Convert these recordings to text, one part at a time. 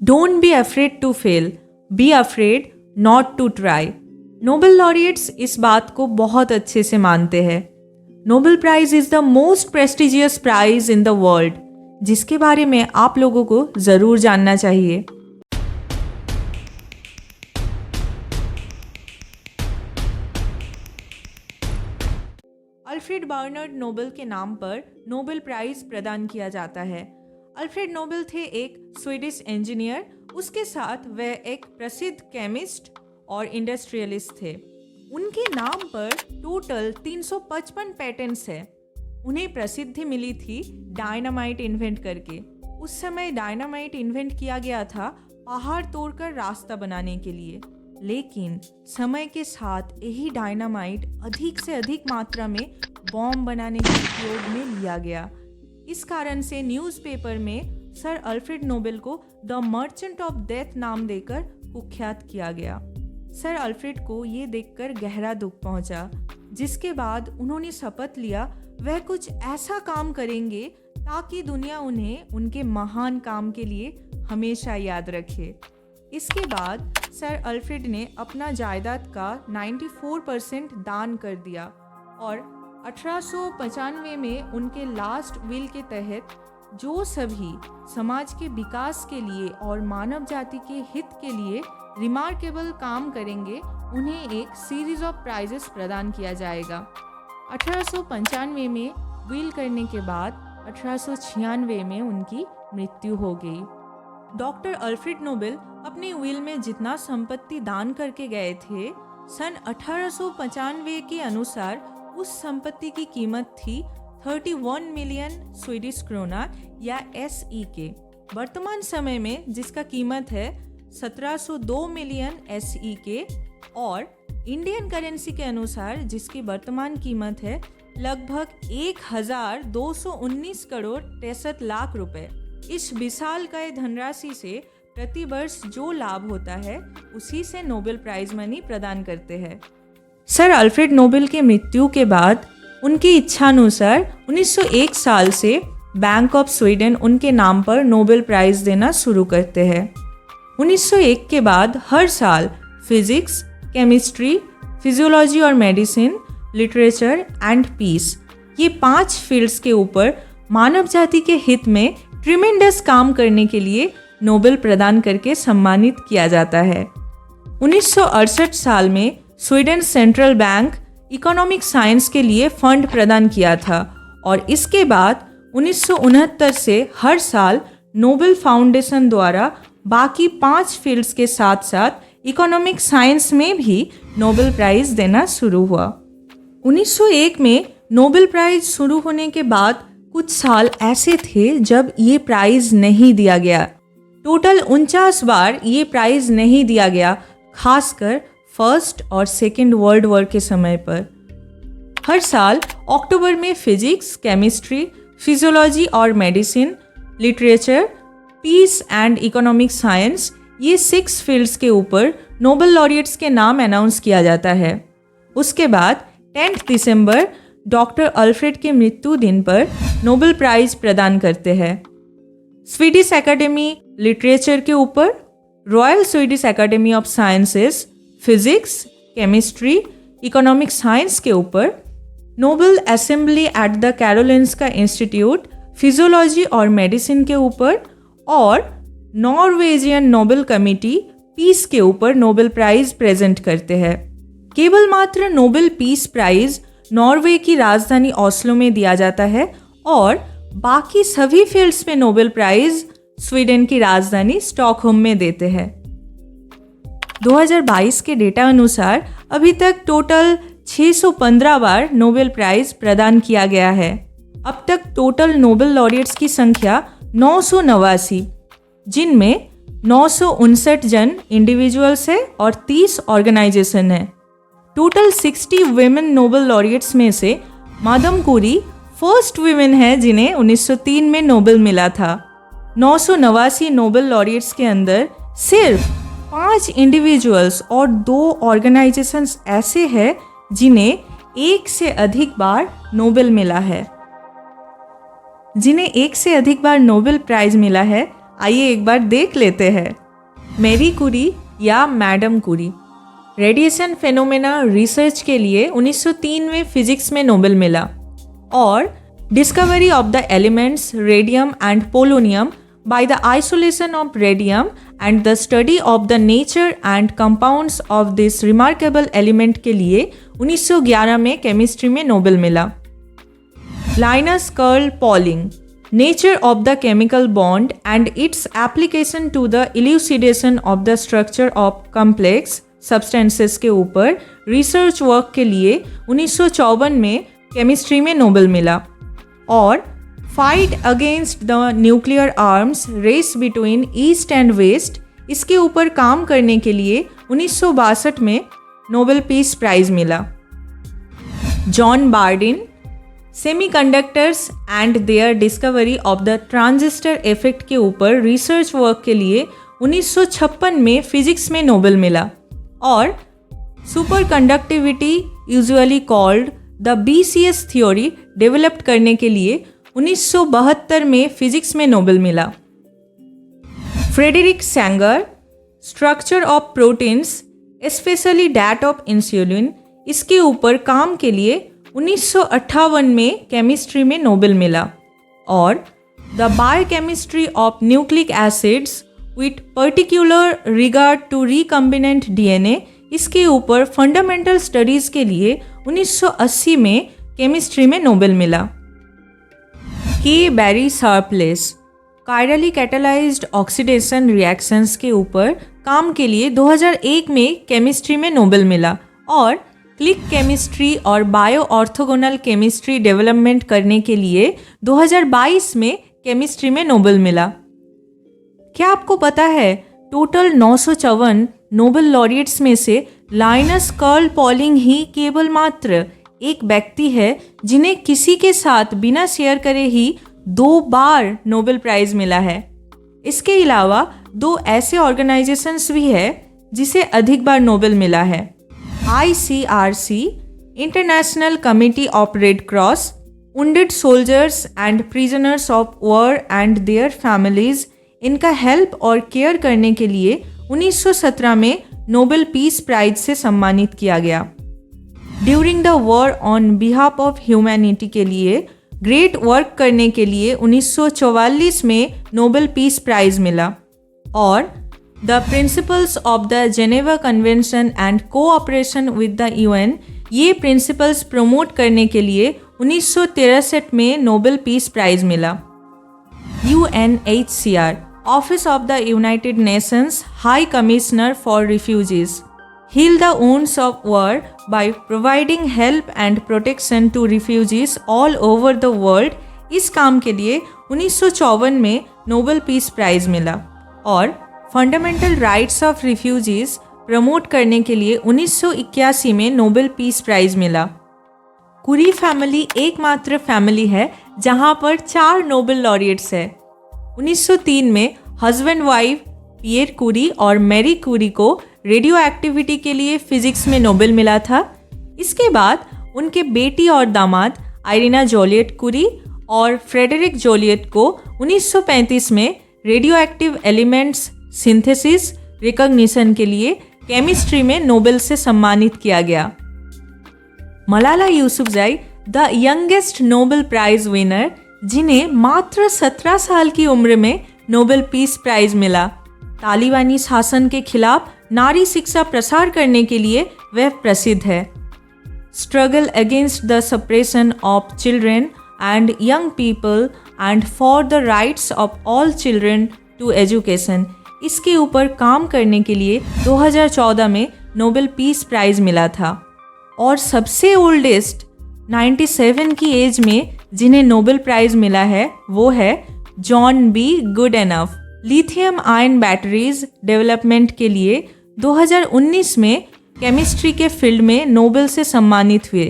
Don't be afraid to fail, be afraid not to try. Nobel laureates इस बात को बहुत अच्छे से मानते हैं। Nobel prize is the most prestigious prize in the world, जिसके बारे में आप लोगों को ज़रूर जानना चाहिए। अल्फ्रेड बर्नार्ड नोबेल के नाम पर नोबेल प्राइज प्रदान किया जाता है। अल्फ्रेड नोबेल थे एक स्वीडिश इंजीनियर, उसके साथ वह एक प्रसिद्ध केमिस्ट और इंडस्ट्रियलिस्ट थे। उनके नाम पर टोटल 355 पेटेंट्स है। उन्हें प्रसिद्धि मिली थी डायनामाइट इन्वेंट करके। उस समय डायनामाइट इन्वेंट किया गया था पहाड़ तोड़कर रास्ता बनाने के लिए, लेकिन समय के साथ यही डायनामाइट अधिक से अधिक मात्रा में बॉम्ब बनाने के उपयोग में लिया गया। इस कारण से न्यूज़पेपर में सर अल्फ्रेड नोबेल को द मर्चेंट ऑफ डेथ नाम देकर कुख्यात किया गया। सर अल्फ्रेड को ये देखकर गहरा दुख पहुंचा, जिसके बाद उन्होंने शपथ लिया वह कुछ ऐसा काम करेंगे ताकि दुनिया उन्हें उनके महान काम के लिए हमेशा याद रखे। इसके बाद सर अल्फ्रेड ने अपना जायदाद का 94% दान कर दिया और 1895 में उनके लास्ट विल के तहत जो सभी समाज के विकास के लिए और मानव जाति के हित के लिए रिमार्केबल काम करेंगे उन्हें एक सीरीज ऑफ प्राइजेस प्रदान किया जाएगा। 1895 में विल करने के बाद 1896 में उनकी मृत्यु हो गई। डॉक्टर अल्फ्रेड नोबेल अपनी विल में जितना संपत्ति दान करके गए थे, सन 1895 के अनुसार उस संपत्ति की कीमत थी 31 मिलियन स्वीडिश क्रोना या SEK। वर्तमान समय में जिसका कीमत है 1702 मिलियन SEK और इंडियन करेंसी के अनुसार जिसकी वर्तमान कीमत है लगभग 1219 करोड़ 63 लाख रुपए। इस विशालकाय धनराशि से प्रति वर्ष जो लाभ होता है उसी से नोबेल प्राइज मनी प्रदान करते हैं। सर अल्फ्रेड नोबेल के मृत्यु के बाद उनकी इच्छानुसार 1901 साल से बैंक ऑफ स्वीडन उनके नाम पर नोबेल प्राइज देना शुरू करते हैं। 1901 के बाद हर साल फिजिक्स, केमिस्ट्री, फिजियोलॉजी और मेडिसिन, लिटरेचर एंड पीस, ये 5 फील्ड्स के ऊपर मानव जाति के हित में ट्रिमेंडस काम करने के लिए नोबेल प्रदान करके सम्मानित किया जाता है। 1968 साल में Sweden central bank economic science के लिए फंड प्रदान किया था और इसके बाद 1969 से हर साल नोबेल फाउंडेशन द्वारा बाकी 5 फील्ड्स के साथ साथ इकोनॉमिक साइंस में भी नोबेल प्राइज देना शुरू हुआ। 1901 में नोबेल प्राइज शुरू होने के बाद कुछ साल ऐसे थे जब ये प्राइज नहीं दिया गया। टोटल 49 बार ये प्राइज नहीं दिया गया, खासकर फर्स्ट और सेकेंड वर्ल्ड वॉर के समय पर। हर साल अक्टूबर में फिजिक्स, केमिस्ट्री, फिजियोलॉजी और medicine, literature, peace and economic science, ये 6 फील्ड्स के ऊपर नोबेल लॉरिएट्स के नाम अनाउंस किया जाता है। उसके बाद 10 दिसंबर डॉक्टर अल्फ्रेड के मृत्यु दिन पर नोबेल प्राइज प्रदान करते हैं। स्वीडिश एकेडमी लिटरेचर के ऊपर, royal Swedish academy of sciences physics, chemistry, economic science के ऊपर, Nobel assembly at the Karolinska institute physiology और मेडिसिन के ऊपर और नॉर्वेजियन नोबेल कमिटी पीस के ऊपर नोबेल प्राइज प्रेजेंट करते हैं। केवल मात्र नोबेल पीस प्राइज नॉर्वे की राजधानी ओस्लो में दिया जाता है और बाकी सभी फील्ड्स में नोबेल प्राइज स्वीडन की राजधानी स्टॉकहोम में देते हैं। 2022 के डेटा अनुसार अभी तक टोटल 615 बार नोबेल प्राइज प्रदान किया गया है। अब तक टोटल नोबेल लॉरिएट्स की संख्या 989, जिनमें 959 जन इंडिविजुअल्स है और 30 ऑर्गेनाइजेशन है। टोटल 60 विमेन नोबेल लॉरिएट्स में से मादम कुरी फर्स्ट विमेन है जिन्हें 1903 में नोबेल मिला था। 989 नोबेल लॉरिएट्स के अंदर सिर्फ 5 इंडिविजुअल्स और 2 ऑर्गेनाइजेशंस ऐसे हैं जिन्हें एक से अधिक बार नोबेल मिला है। आइए एक बार देख लेते हैं। मैरी कुरी या मैडम कुरी रेडिएशन फेनोमेना रिसर्च के लिए 1903 में फिजिक्स में नोबेल मिला और discovery of the elements radium and polonium by the isolation of radium and the study of the nature and compounds of this remarkable element के लिए 1911 में केमिस्ट्री में नोबेल मिला। Linus Carl Pauling nature of the chemical bond and its application to the elucidation of the structure of complex substances के ऊपर research work के लिए 1954 में केमिस्ट्री में नोबेल मिला। और fight against the nuclear arms race between east and west इसके ऊपर काम करने के लिए 1962 में नोबेल पीस प्राइज मिला। John Bardeen semiconductors and their discovery of the transistor effect के ऊपर रिसर्च वर्क के लिए 1956 में फिजिक्स में नोबेल मिला। और superconductivity usually called the BCS theory develop करने के लिए 1972 में फिजिक्स में नोबेल मिला। Frederick Sanger structure of proteins specially that of insulin इसके ऊपर काम के लिए 1958 में केमिस्ट्री में नोबेल मिला। और the biochemistry of nucleic acids with particular regard to recombinant DNA इसके ऊपर फंडामेंटल स्टडीज़ के लिए 1980 में केमिस्ट्री में नोबेल मिला। के बैरी शार्पलेस कायरली कैटालाइज्ड ऑक्सीडेशन रिएक्शंस के ऊपर काम के लिए 2001 में केमिस्ट्री में नोबेल मिला। और क्लिक केमिस्ट्री और बायो ऑर्थोगोनल केमिस्ट्री डेवलपमेंट करने के लिए 2022 में केमिस्ट्री में नोबेल मिला। क्या आपको पता है टोटल 954 नोबेल लॉरिएट्स में से लाइनस कर्ल पॉलिंग ही केवल मात्र एक व्यक्ति है जिन्हें किसी के साथ बिना शेयर करे ही 2 बार नोबेल प्राइज मिला है। इसके अलावा 2 ऐसे ऑर्गेनाइजेशंस भी है जिसे अधिक बार नोबेल मिला है। ICRC international committee of red cross wounded soldiers and prisoners of war and their families इनका हेल्प और केयर करने के लिए 1917 में नोबेल पीस प्राइज से सम्मानित किया गया। During the war on behalf of humanity के लिए ग्रेट वर्क करने के लिए 1944 में नोबेल पीस प्राइज मिला। और the principles of the Geneva convention and cooperation with the UN ये प्रिंसिपल्स प्रमोट करने के लिए 1963 में नोबेल पीस प्राइज मिला। UNHCR office of the United Nations high commissioner for refugees heal the wounds of war by providing help and protection to refugees all over the world इस काम के लिए 1954 में नोबेल पीस प्राइज मिला। और fundamental rights of refugees promote करने के लिए 1981 में नोबेल पीस प्राइज मिला। कुरी फैमिली एकमात्र फैमिली है जहां पर 4 नोबेल लॉरिएट्स है। 1903 में हस्बैंड वाइफ पियर कुरी और मैरी कुरी को रेडियो एक्टिविटी के लिए फिजिक्स में नोबेल मिला था। इसके बाद उनके बेटी और दामाद आइरिना जोलियट कुरी और फ्रेडरिक जोलियट को 1935 में radioactive elements synthesis recognition के लिए केमिस्ट्री में नोबेल से सम्मानित किया गया। Malala Yousafzai the youngest Nobel prize winner जिन्हें मात्र 17 साल की उम्र में नोबेल पीस प्राइज मिला। तालिबानी शासन के खिलाफ नारी शिक्षा प्रसार करने के लिए वह प्रसिद्ध है। Struggle against the suppression of children and young people and for the rights of all children to education इसके ऊपर काम करने के लिए 2014 में नोबेल पीस प्राइज मिला था। और सबसे ओल्डेस्ट 97 की एज में जिन्हें नोबेल प्राइज मिला है वो है John B Goodenough lithium ion batteries development के लिए 2019 में केमिस्ट्री के फील्ड में नोबेल से सम्मानित हुए।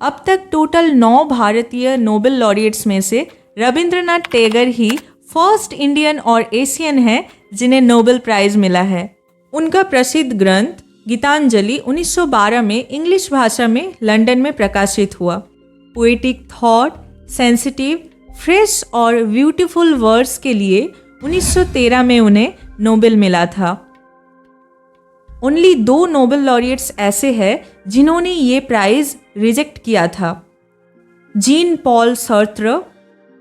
अब तक टोटल 9 भारतीय नोबेल लॉरिएट्स में से रविंद्रनाथ टैगोर ही फर्स्ट इंडियन और एशियन हैं जिन्हें नोबेल प्राइज मिला है। उनका प्रसिद्ध ग्रंथ गीतांजलि 1912 में इंग्लिश भाषा में लंदन में प्रकाशित हुआ। पोएटिक थॉट, सेंसिटिव, फ्रेश और ब्यूटीफुल वर्ड्स के लिए 1913 में उन्हें नोबेल मिला था। ओनली 2 नोबेल लॉरिएट्स ऐसे हैं जिन्होंने ये प्राइज़ रिजेक्ट किया था। जीन पॉल सार्त्र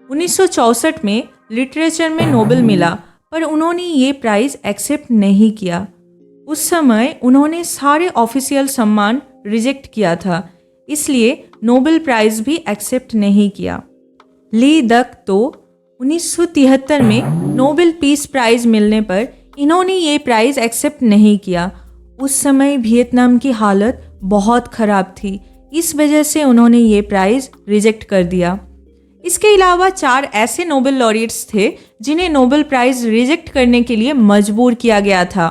1964 में लिटरेचर में नोबेल मिला, पर उन्होंने ये प्राइज़ एक्सेप्ट नहीं किया। उस समय उन्होंने सारे ऑफिशियल सम्मान रिजेक्ट किया था, इसलिए नोबेल प्राइज़ भी एक्सेप्ट नहीं किया। ली दक तो 1973 में नोबेल पीस प्राइज़ मिलने पर इन्होंने ये प्राइज़ एक्सेप्ट नहीं किया। उस समय वियतनाम की हालत बहुत ख़राब थी, इस वजह से उन्होंने ये प्राइज़ रिजेक्ट कर दिया। इसके अलावा 4 ऐसे नोबेल लॉरिएट्स थे जिन्हें नोबेल प्राइज़ रिजेक्ट करने के लिए मजबूर किया गया था।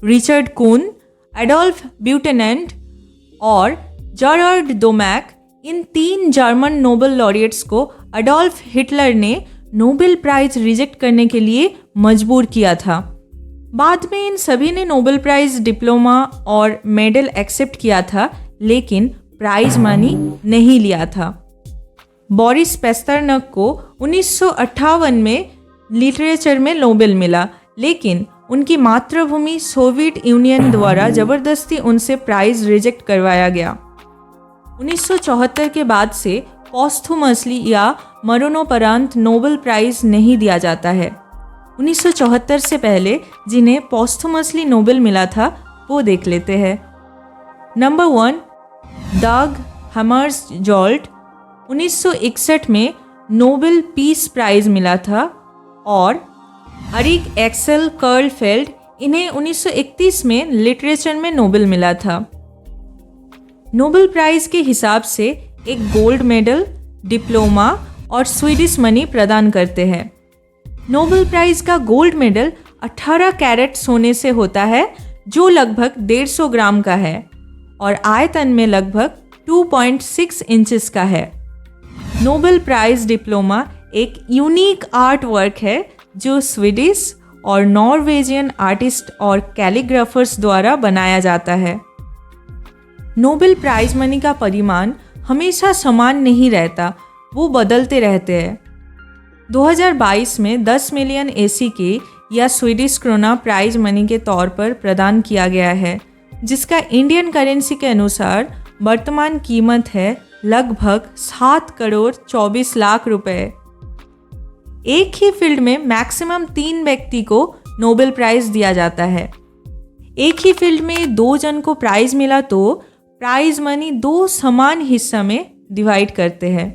रिचर्ड कून, एडोल्फ ब्यूटेनेंट और जॉर्ज डोमैक। इन 3 जर्मन नोबेल लॉरिएट्स को अडोल्फ हिटलर ने नोबेल प्राइज़ रिजेक्ट करने के लिए मजबूर किया था। बाद में इन सभी ने नोबेल प्राइज़ डिप्लोमा और मेडल एक्सेप्ट किया था, लेकिन प्राइज़ मनी नहीं लिया था। बोरिस पेस्तरनक को 1958 में लिटरेचर में नोबेल मिला, लेकिन उनकी मातृभूमि सोवियत यूनियन द्वारा ज़बरदस्ती उनसे प्राइज़ रिजेक्ट करवाया गया। 1974 के बाद से पोस्थुमसली या मरणोपरांत नोबेल प्राइज़ नहीं दिया जाता है। 1974 से पहले जिन्हें पोस्थुमसली नोबेल मिला था वो देख लेते हैं। नंबर 1, डाग हैमर्सजोल्ड 1961 में नोबेल पीस प्राइज़ मिला था, और अरिक एक्सेल कर्लफेल्ड इन्हें 1931 में लिटरेचर में नोबेल मिला था। नोबेल प्राइज़ के हिसाब से एक गोल्ड मेडल, डिप्लोमा और स्वीडिश मनी प्रदान करते हैं। नोबेल प्राइज़ का गोल्ड मेडल 18 कैरेट सोने से होता है, जो लगभग 150 ग्राम का है और आयतन में लगभग 2.6 इंचेस का है। नोबेल प्राइज़ डिप्लोमा एक यूनिक आर्ट वर्क है जो स्वीडिश और नॉर्वेजियन आर्टिस्ट और कैलीग्राफर्स द्वारा बनाया जाता है। नोबेल प्राइज़ मनी का परिमाण हमेशा समान नहीं रहता, वो बदलते रहते हैं। 2022 में 10 मिलियन ACK या स्वीडिश क्रोना प्राइज़ मनी के तौर पर प्रदान किया गया है, जिसका इंडियन करेंसी के अनुसार वर्तमान कीमत है लगभग 7 करोड़ 24 लाख रुपए। एक ही फील्ड में मैक्सिमम 3 व्यक्ति को नोबेल प्राइज़ दिया जाता है। एक ही फील्ड में 2 जन को प्राइज़ मिला तो प्राइज़ मनी 2 समान हिस्सा में डिवाइड करते हैं,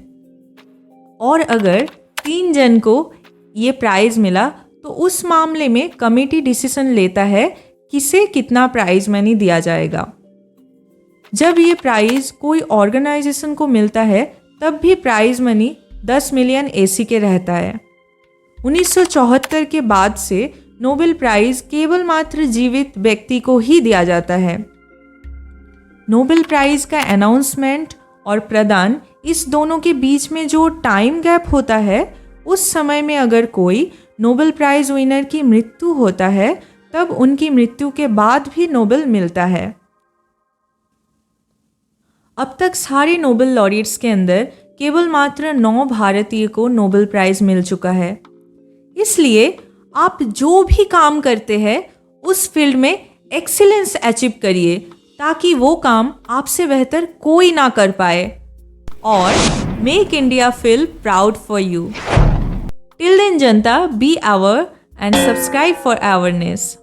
और अगर 3 जन को ये प्राइज़ मिला तो उस मामले में कमेटी डिसीजन लेता है किसे कितना प्राइज़ मनी दिया जाएगा। जब ये प्राइज़ कोई ऑर्गेनाइजेशन को मिलता है तब भी प्राइज़ मनी 10 मिलियन ACK रहता है। 1974 के बाद से नोबेल प्राइज़ केवल मात्र जीवित व्यक्ति को ही दिया जाता है। नोबेल प्राइज़ का अनाउंसमेंट और प्रदान, इस दोनों के बीच में जो टाइम गैप होता है, उस समय में अगर कोई नोबेल प्राइज़ विनर की मृत्यु होता है तब उनकी मृत्यु के बाद भी नोबेल मिलता है। अब तक सारे नोबेल लॉरिएट्स के अंदर केवल मात्र 9 भारतीय को नोबेल प्राइज़ मिल चुका है। इसलिए आप जो भी काम करते हैं उस फील्ड में एक्सीलेंस अचीव करिए, ताकि वो काम आपसे बेहतर कोई ना कर पाए, और make India feel proud for you. Till then जनता, be aware and subscribe for awareness.